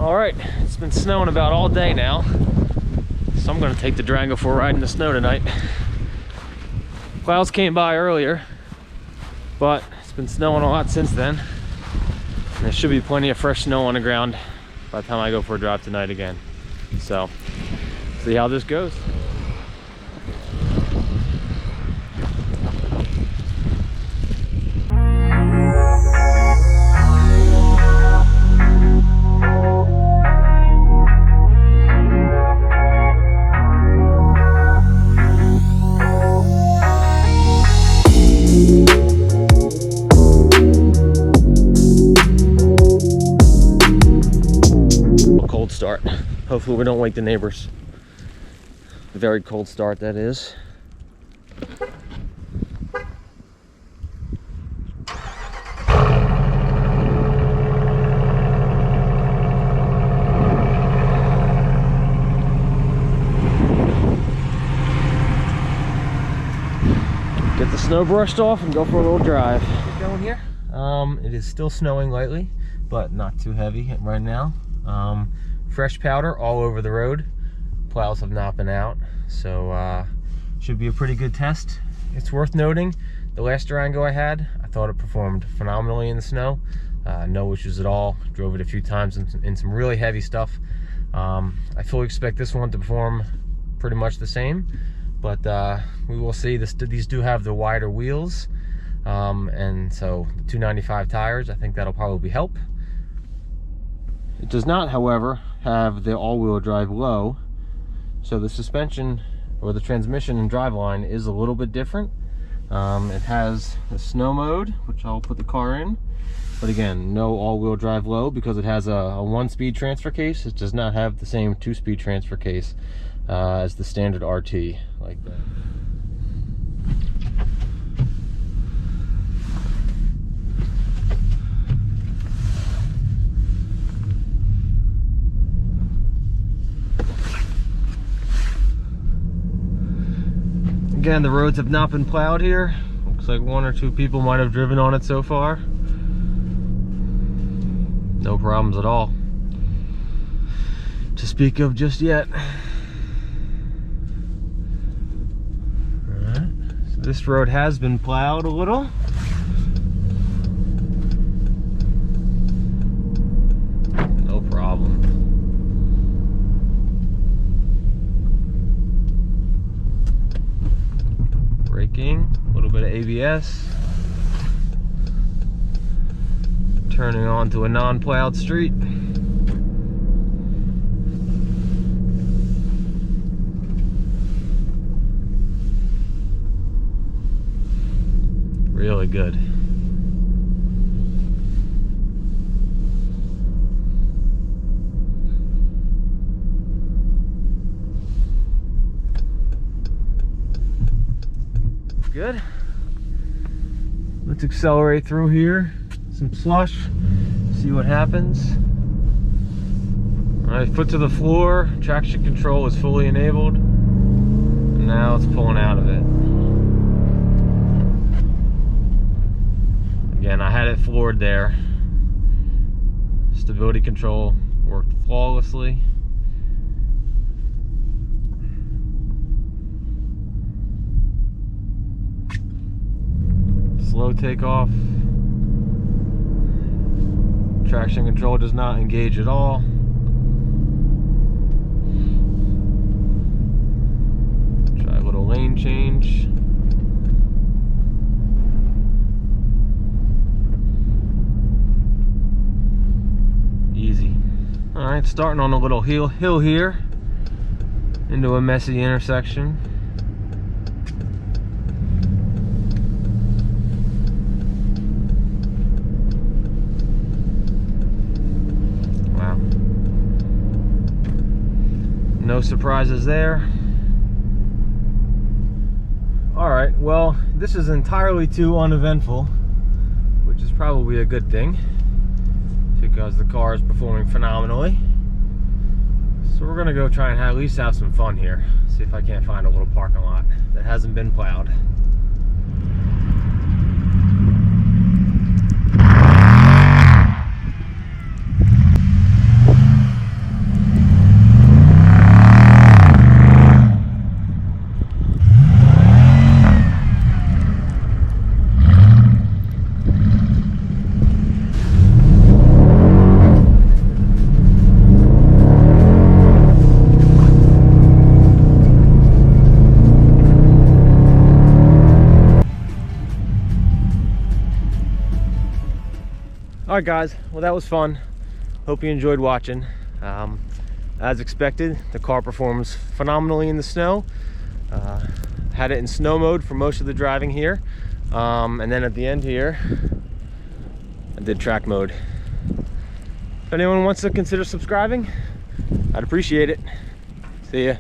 All right, it's been snowing about all day now, so I'm gonna take the Durango for a ride in the snow tonight. Clouds came by earlier, but it's been snowing a lot since then. And there should be plenty of fresh snow on the ground by the time I go for a drive tonight again. So, see how this goes. Start. Hopefully we don't wake the neighbors. Very cold start, that is. Get the snow brushed off and go for a little drive. Get going here. It is still snowing lightly, but not too heavy right now. Fresh powder all over the road. Plows have not been out, so should be a pretty good test. It's worth noting, the last Durango I had, I thought it performed phenomenally in the snow. No issues at all. Drove it a few times in some really heavy stuff. I fully expect this one to perform pretty much the same, but we will see. These do have the wider wheels, and so the 295 tires, I think that'll probably help. It does not, however, have the all-wheel drive low, so the suspension or the transmission and driveline is a little bit different. It has the snow mode, which I'll put the car in, but again, no all-wheel drive low because it has a one-speed transfer case. It does not have the same two-speed transfer case as the standard RT like that. Again, the roads have not been plowed here. Looks like 1 or 2 people might have driven on it so far. No problems at all to speak of just yet. Alright, so this road has been plowed a little. No problem. Braking, a little bit of ABS. Turning onto a non-plowed street. Really good. Good. Let's accelerate through here. Some slush. See what happens. Alright, foot to the floor. Traction control is fully enabled. And now it's pulling out of it. Again, I had it floored there. Stability control worked flawlessly. Slow takeoff. Traction control does not engage at all. Try a little lane change. Easy. Alright, starting on a little hill here into a messy intersection. No surprises there. Alright, well, this is entirely too uneventful, which is probably a good thing because the car is performing phenomenally. So we're gonna go try and at least have some fun here. See if I can't find a little parking lot that hasn't been plowed. All right, guys. Well, that was fun. Hope you enjoyed watching. As expected, the car performs phenomenally in the snow. Had it in snow mode for most of the driving here. And then at the end here, I did track mode. If anyone wants to consider subscribing, I'd appreciate it. See ya.